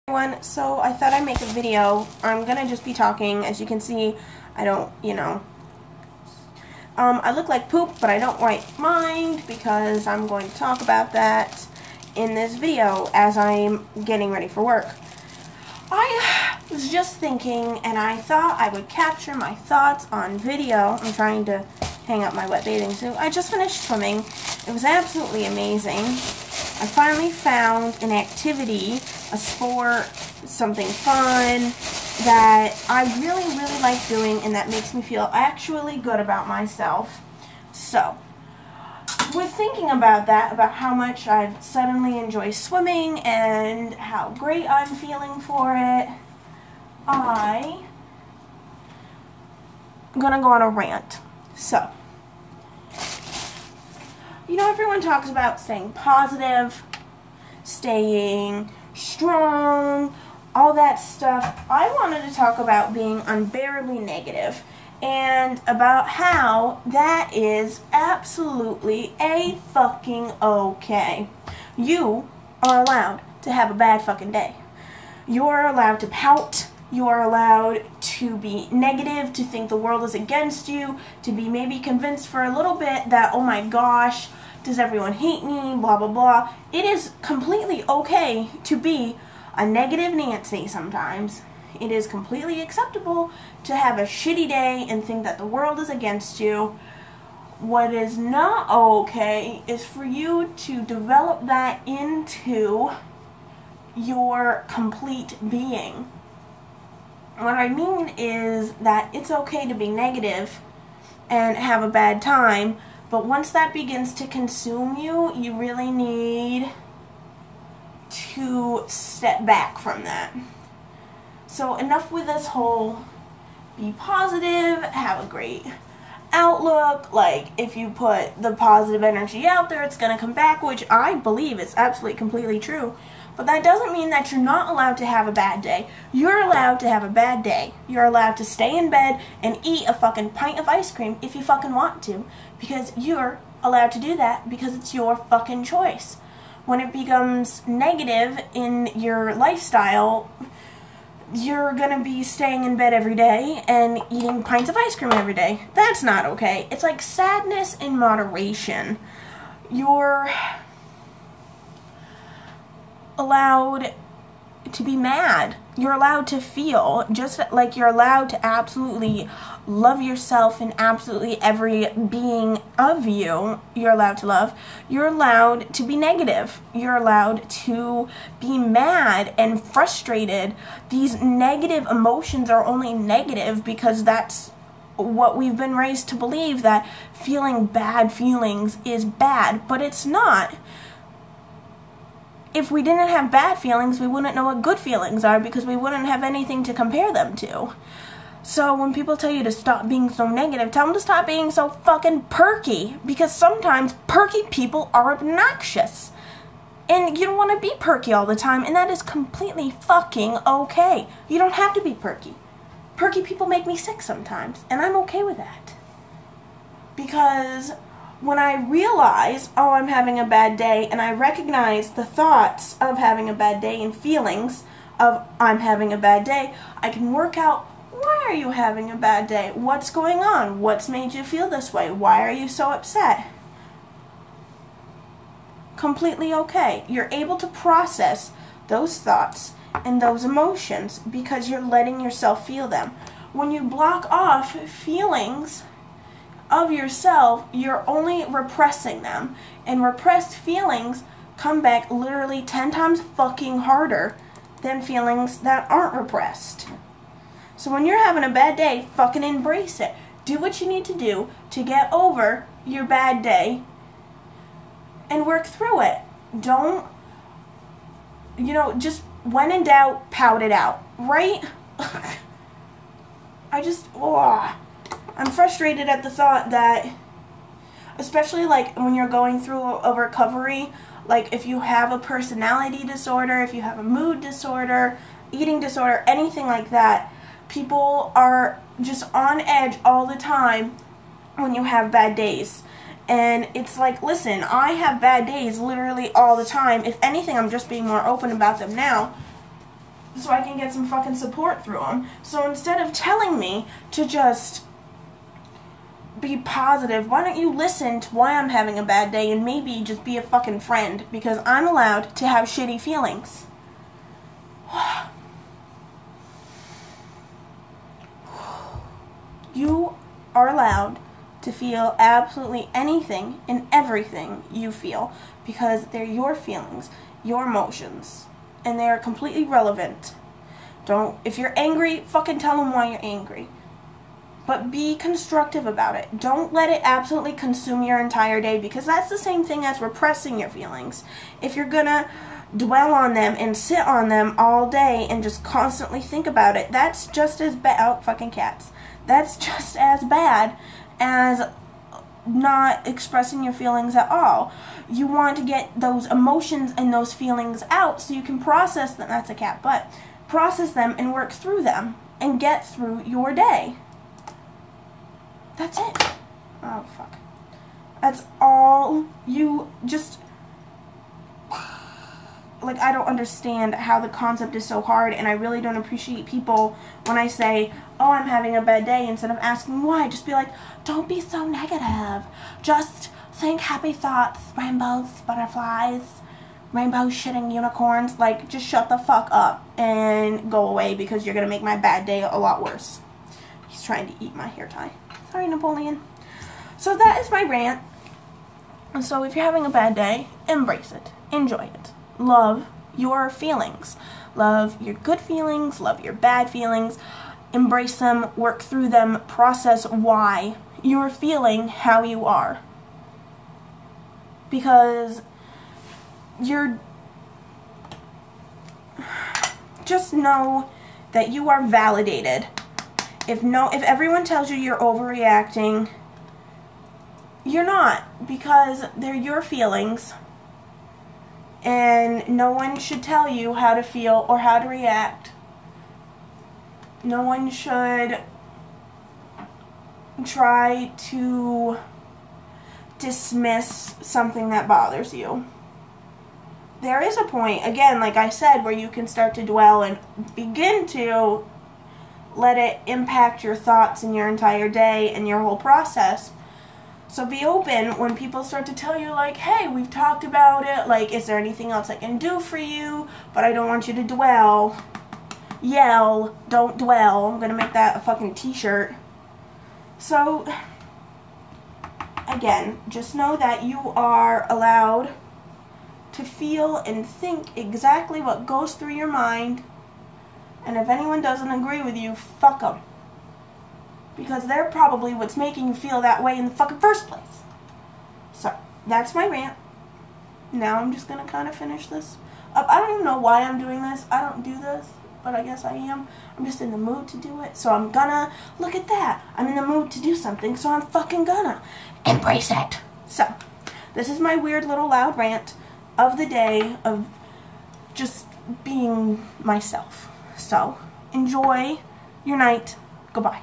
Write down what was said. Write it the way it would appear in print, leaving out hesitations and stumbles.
Everyone, so I thought I'd make a video. I'm gonna just be talking. As you can see, I don't, I look like poop, but I don't quite mind because I'm going to talk about that in this video as I'm getting ready for work. I was just thinking, and I thought I would capture my thoughts on video. I'm trying to hang up my wet bathing suit. I just finished swimming. It was absolutely amazing. I finally found an activity, a sport, something fun that I really, really like doing and that makes me feel actually good about myself. So, with thinking about that, about how much I suddenly enjoy swimming and how great I'm feeling for it, I'm gonna go on a rant. So, you know, everyone talks about staying positive, staying strong, all that stuff. I wanted to talk about being unbearably negative and about how that is absolutely a-fucking okay. You are allowed to have a bad fucking day. You are allowed to pout. You are allowed to be negative, to think the world is against you, to be maybe convinced for a little bit that, oh my gosh, does everyone hate me, blah, blah, blah. It is completely okay to be a negative Nancy sometimes. It is completely acceptable to have a shitty day and think that the world is against you. What is not okay is for you to develop that into your complete being. What I mean is that it's okay to be negative and have a bad time, but once that begins to consume you, you really need to step back from that. So enough with this whole be positive, have a great outlook, like if you put the positive energy out there, it's going to come back, which I believe is absolutely completely true. But that doesn't mean that you're not allowed to have a bad day. You're allowed to have a bad day. You're allowed to stay in bed and eat a fucking pint of ice cream if you fucking want to. Because you're allowed to do that because it's your fucking choice. When it becomes negative in your lifestyle, you're gonna be staying in bed every day and eating pints of ice cream every day. That's not okay. It's like sadness in moderation. You're allowed to be mad. You're allowed to feel, just like you're allowed to absolutely love yourself and absolutely every being of you you're allowed to love. You're allowed to be negative. You're allowed to be mad and frustrated. These negative emotions are only negative because that's what we've been raised to believe, that feeling bad feelings is bad, but it's not. If we didn't have bad feelings, we wouldn't know what good feelings are because we wouldn't have anything to compare them to. So when people tell you to stop being so negative, tell them to stop being so fucking perky, because sometimes perky people are obnoxious. And you don't want to be perky all the time, and that is completely fucking okay. You don't have to be perky. Perky people make me sick sometimes, and I'm okay with that. Because when I realize, oh, I'm having a bad day, and I recognize the thoughts of having a bad day and feelings of I'm having a bad day, I can work out, why are you having a bad day? What's going on? What's made you feel this way? Why are you so upset? Completely okay. You're able to process those thoughts and those emotions because you're letting yourself feel them. When you block off feelings of yourself, you're only repressing them, and repressed feelings come back literally 10 times fucking harder than feelings that aren't repressed. So when you're having a bad day, fucking embrace it. Do what you need to do to get over your bad day and work through it. Don't, just when in doubt, pout it out, right? I'm frustrated at the thought that, especially like when you're going through a recovery, like if you have a personality disorder, if you have a mood disorder, eating disorder, anything like that, people are just on edge all the time when you have bad days. And it's like, listen, I have bad days literally all the time. If anything, I'm just being more open about them now. so I can get some fucking support through them. So instead of telling me to just be positive, why don't you listen to why I'm having a bad day and maybe just be a fucking friend, because I'm allowed to have shitty feelings. You are allowed to feel absolutely anything and everything you feel, because they're your feelings, your emotions, and they're completely relevant. If you're angry, fucking tell them why you're angry. But be constructive about it. Don't let it absolutely consume your entire day, because that's the same thing as repressing your feelings. If you're gonna dwell on them and sit on them all day and just constantly think about it, that's just as bad. Oh, fucking cats. That's just as bad as not expressing your feelings at all. You want to get those emotions and those feelings out so you can process them. That's a cat, but process them and work through them and get through your day. That's it. Oh, fuck. That's all. You just... Like, I don't understand how the concept is so hard, and I really don't appreciate people when I say, oh, I'm having a bad day, instead of asking why. Just be like, don't be so negative. Just think happy thoughts, rainbows, butterflies, rainbow shitting unicorns. Like, just shut the fuck up and go away, because you're going to make my bad day a lot worse. He's trying to eat my hair tie. Sorry, Napoleon. So that is my rant. And so if you're having a bad day, embrace it. Enjoy it. Love your feelings. Love your good feelings. Love your bad feelings. Embrace them. Work through them. Process why you're feeling how you are. Because just know that you are validated. If everyone tells you you're overreacting, you're not, because they're your feelings. And no one should tell you how to feel or how to react. No one should try to dismiss something that bothers you. There is a point, again, like I said, where you can start to dwell and begin to let it impact your thoughts and your entire day and your whole process. So be open when people start to tell you, like, hey, we've talked about it, like, is there anything else I can do for you? But I don't want you to dwell. Yell, don't dwell. I'm going to make that a fucking t-shirt. So, again, just know that you are allowed to feel and think exactly what goes through your mind. And if anyone doesn't agree with you, fuck them. Because they're probably what's making you feel that way in the fucking first place. So, that's my rant. Now I'm just going to kind of finish this up. I don't even know why I'm doing this. I don't do this, but I guess I am. I'm just in the mood to do it. So I'm gonna, look at that. I'm in the mood to do something, so I'm fucking gonna embrace it. So, this is my weird little loud rant of the day of just being myself. So, enjoy your night. Goodbye.